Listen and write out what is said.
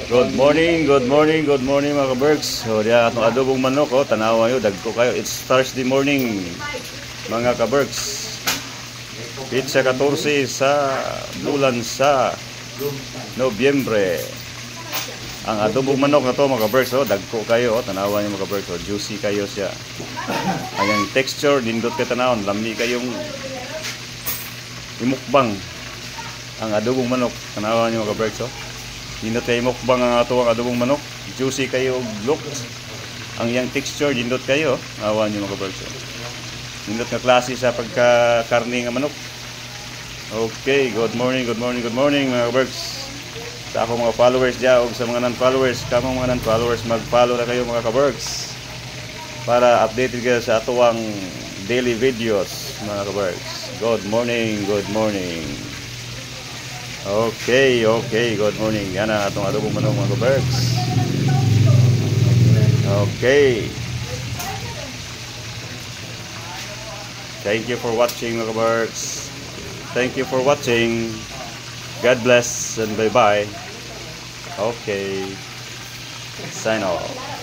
Good morning, good morning, good morning mga kaberks. So diya atong adobong manok tanawa yo dagko kayo. It's Thursday morning mga kaberks. Pizza 14 sa bulan sa Nobyembre. Ang adobong manok na to mga kaberks dagko kayo tanawa niyo mga kaberks. Juicy kayo siya. Ang texture nindot kay tanawon, lami kayong imukbang. Ang adobong manok tanawa niyo mga kaberks. Dindot kayo mukbang ang ato ang adobong manok. Juicy kayo looks. Ang yang texture dindot kayo. Awan nyo mga kaberks. Dindot nga klase sa pagka-karne nga manok. Okay, good morning, good morning, good morning mga kaberks. Sa akong mga followers dyan o sa mga non-followers. Kamang mga non-followers, mag-follow na kayo mga kaberks. Para updated kayo sa ato ang daily videos mga kaberks. Good morning, good morning. Okay, good morning. Yan ang atong adobong manok mga kaberks. Okay. Thank you for watching mga kaberks. Thank you for watching. God bless and bye-bye. Okay. Sign off.